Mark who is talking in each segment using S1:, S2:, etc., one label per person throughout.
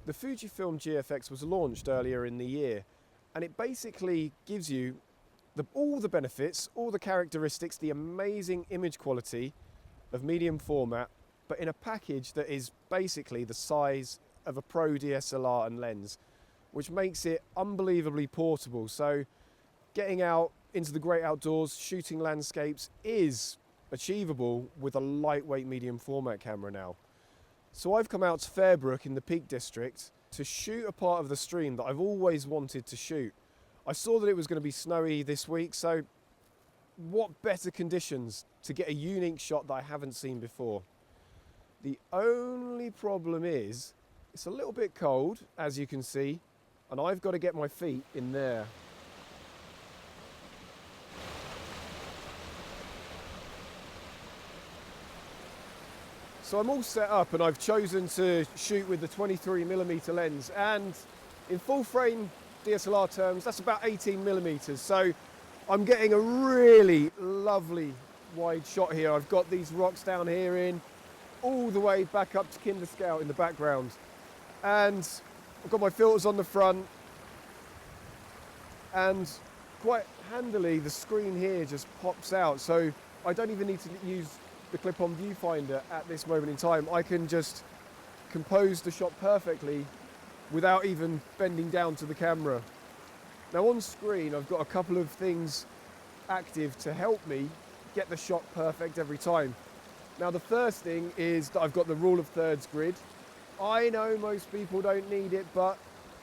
S1: The Fujifilm GFX was launched earlier in the year, and it basically gives you all the benefits, all the characteristics, the amazing image quality of medium format, but in a package that is basically the size of a Pro DSLR and lens, which makes it unbelievably portable. So getting out into the great outdoors, shooting landscapes is achievable with a lightweight medium format camera now. So I've come out to Fairbrook in the Peak District to shoot a part of the stream that I've always wanted to shoot. I saw that it was going to be snowy this week, so what better conditions to get a unique shot that I haven't seen before. The only problem is it's a little bit cold, as you can see, and I've got to get my feet in there. So I'm all set up and I've chosen to shoot with the 23mm lens, and in full frame DSLR terms that's about 18mm, so I'm getting a really lovely wide shot here. I've got these rocks down here in all the way back up to Kinder Scout in the background, and I've got my filters on the front, and quite handily the screen here just pops out, so I don't even need to use the clip-on viewfinder at this moment in time. I can just compose the shot perfectly without even bending down to the camera. Now on screen I've got a couple of things active to help me get the shot perfect every time. Now the first thing is that I've got the rule of thirds grid. I know most people don't need it, but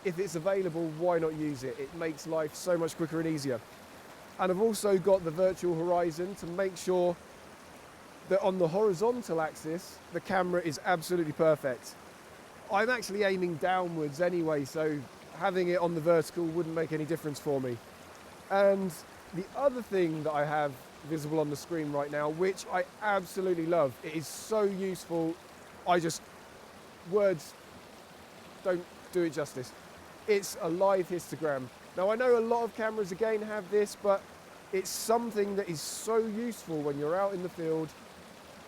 S1: if it's available, why not use it? It makes life so much quicker and easier. And I've also got the virtual horizon to make sure that on the horizontal axis, the camera is absolutely perfect. I'm actually aiming downwards anyway, so having it on the vertical wouldn't make any difference for me. And the other thing that I have visible on the screen right now, which I absolutely love, it is so useful, words don't do it justice. It's a live histogram. Now I know a lot of cameras again have this, but it's something that is so useful when you're out in the field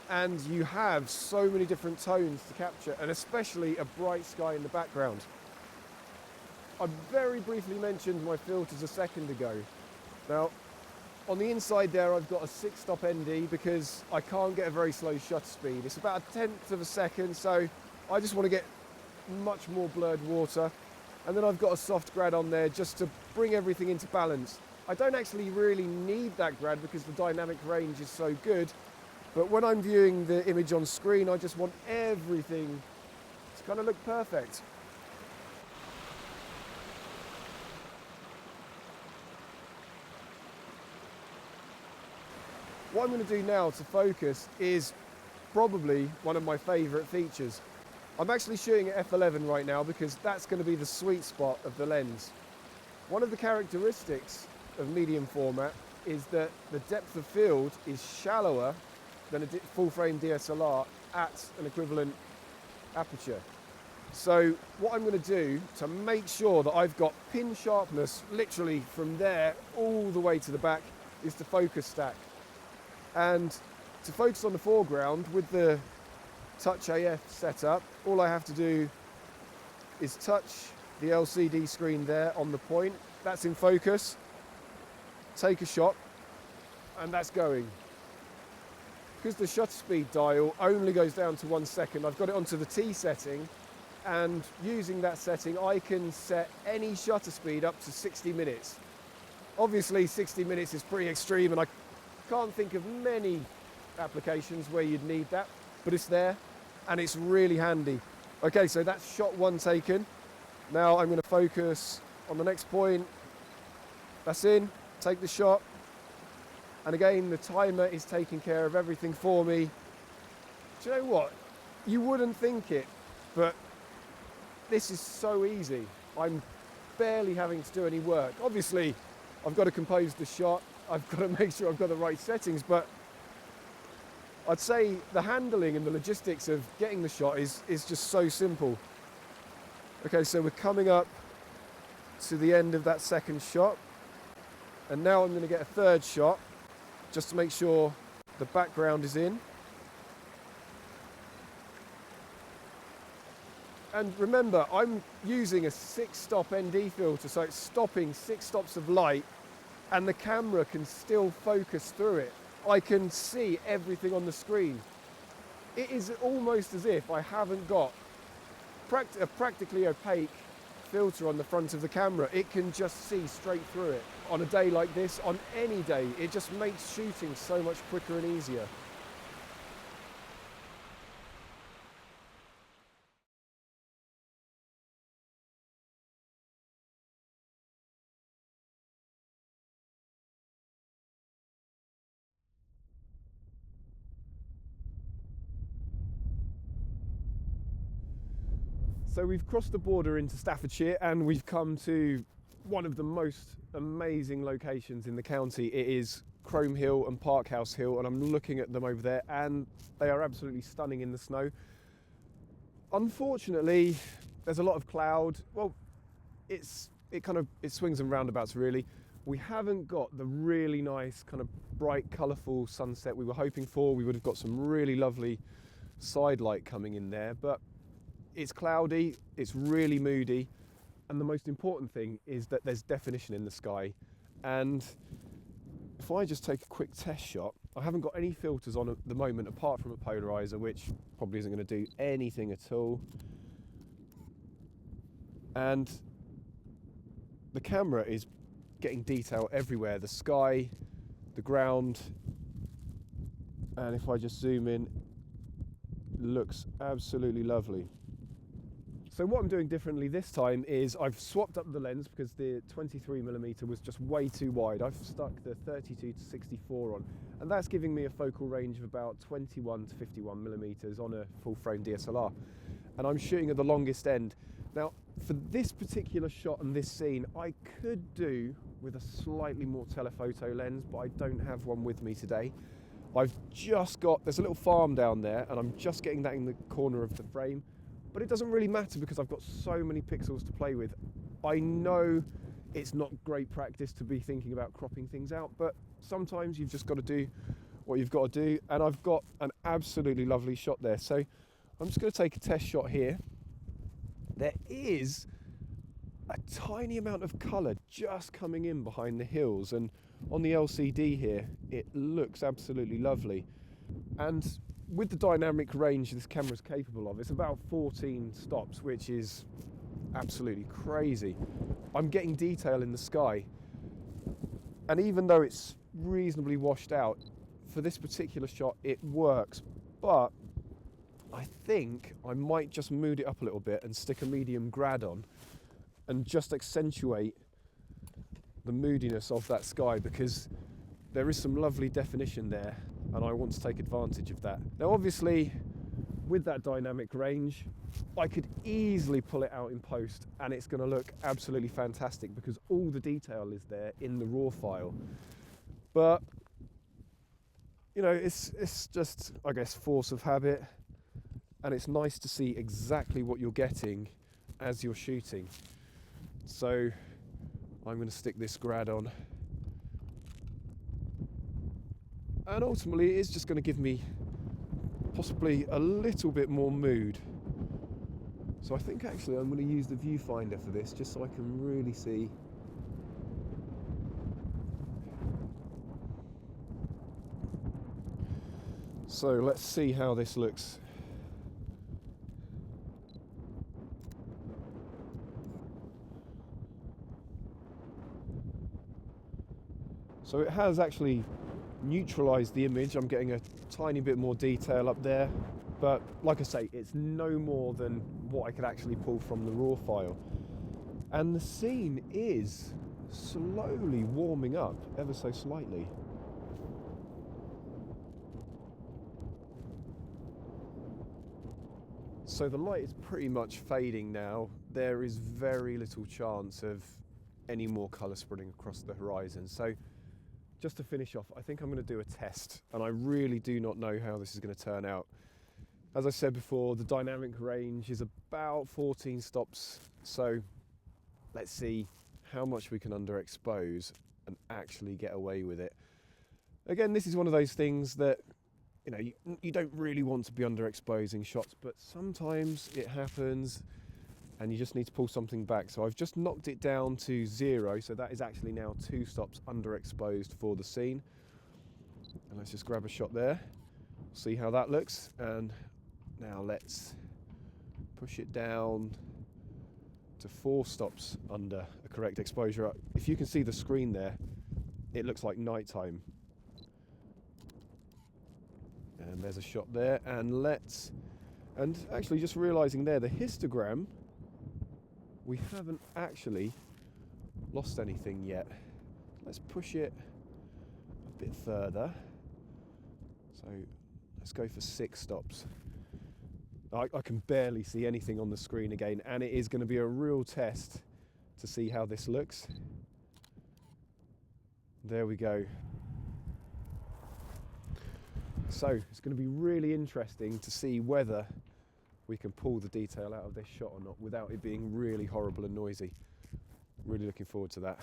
S1: and you have so many different tones to capture, and especially a bright sky in the background. I very briefly mentioned my filters a second ago. Now, on the inside there I've got a 6-stop ND because I can't get a very slow shutter speed. It's about 1/10 of a second, so I just want to get much more blurred water. And then I've got a soft grad on there just to bring everything into balance. I don't actually really need that grad because the dynamic range is so good, but when I'm viewing the image on screen, I just want everything to kind of look perfect. What I'm going to do now to focus is probably one of my favourite features. I'm actually shooting at f11 right now because that's going to be the sweet spot of the lens. One of the characteristics of medium format is that the depth of field is shallower than a full frame DSLR at an equivalent aperture. So what I'm going to do to make sure that I've got pin sharpness literally from there all the way to the back is to focus stack. And to focus on the foreground with the Touch AF setup, all I have to do is touch the LCD screen there on the point. That's in focus. Take a shot, and that's going. Because the shutter speed dial only goes down to 1 second, I've got it onto the T setting, and using that setting I can set any shutter speed up to 60 minutes. Obviously 60 minutes is pretty extreme and I can't think of many applications where you'd need that, but it's there and it's really handy. Okay, so that's shot 1 taken. Now I'm going to focus on the next point. That's in, take the shot. And again, the timer is taking care of everything for me. Do you know what? You wouldn't think it, but this is so easy. I'm barely having to do any work. Obviously, I've got to compose the shot. I've got to make sure I've got the right settings, but I'd say the handling and the logistics of getting the shot is just so simple. Okay, so we're coming up to the end of that second shot. And now I'm going to get a third shot, just to make sure the background is in. And remember, I'm using a 6-stop ND filter, so it's stopping 6 stops of light, and the camera can still focus through it. I can see everything on the screen. It is almost as if I haven't got a practically opaque filter on the front of the camera. It can just see straight through it. On a day like this, on any day, it just makes shooting so much quicker and easier. So we've crossed the border into Staffordshire and we've come to one of the most amazing locations in the county. It is Crome Hill and Parkhouse Hill, and I'm looking at them over there and they are absolutely stunning in the snow. Unfortunately, there's a lot of cloud. Well, it swings and roundabouts really. We haven't got the really nice kind of bright, colourful sunset we were hoping for. We would have got some really lovely side light coming in there, but it's cloudy, it's really moody, and the most important thing is that there's definition in the sky. And if I just take a quick test shot, I haven't got any filters on at the moment apart from a polarizer, which probably isn't going to do anything at all. And the camera is getting detail everywhere, the sky, the ground, and if I just zoom in, it looks absolutely lovely. So what I'm doing differently this time is I've swapped up the lens because the 23mm was just way too wide. I've stuck the 32 to 64 on, and that's giving me a focal range of about 21 to 51mm on a full frame DSLR. And I'm shooting at the longest end. Now, for this particular shot and this scene, I could do with a slightly more telephoto lens, but I don't have one with me today. I've just got, there's a little farm down there, and I'm just getting that in the corner of the frame. But it doesn't really matter because I've got so many pixels to play with. I know it's not great practice to be thinking about cropping things out, but sometimes you've just got to do what you've got to do. And I've got an absolutely lovely shot there. So I'm just going to take a test shot here. There is a tiny amount of colour just coming in behind the hills, and on the LCD here, it looks absolutely lovely. And with the dynamic range this camera is capable of, it's about 14 stops, which is absolutely crazy. I'm getting detail in the sky, and even though it's reasonably washed out, for this particular shot it works, but I think I might just mood it up a little bit and stick a medium grad on and just accentuate the moodiness of that sky, because there is some lovely definition there and I want to take advantage of that. Now obviously with that dynamic range I could easily pull it out in post and it's going to look absolutely fantastic because all the detail is there in the raw file. But you know, it's just, I guess, force of habit, and it's nice to see exactly what you're getting as you're shooting. So I'm going to stick this grad on, and ultimately it is just going to give me possibly a little bit more mood. So I think actually I'm going to use the viewfinder for this just so I can really see. So let's see how this looks. So it has actually neutralized the image. I'm getting a tiny bit more detail up there, but like I say, it's no more than what I could actually pull from the raw file. And the scene is slowly warming up ever so slightly. So the light is pretty much fading now. There is very little chance of any more colour spreading across the horizon. So just to finish off, I think I'm going to do a test, and I really do not know how this is going to turn out. As I said before, the dynamic range is about 14 stops, so let's see how much we can underexpose and actually get away with it. Again, this is one of those things that, you know, you don't really want to be underexposing shots, but sometimes it happens. and you just need to pull something back. So I've just knocked it down to 0, so that is actually now 2 stops underexposed for the scene. And let's just grab a shot there, see how that looks, and now let's push it down to 4 stops under a correct exposure. If you can see the screen there, it looks like nighttime. And there's a shot there, and actually just realizing there, the histogram, we haven't actually lost anything yet. Let's push it a bit further. So let's go for 6 stops. I can barely see anything on the screen again, and it is going to be a real test to see how this looks. There we go. So it's going to be really interesting to see whether we can pull the detail out of this shot or not without it being really horrible and noisy. Really looking forward to that.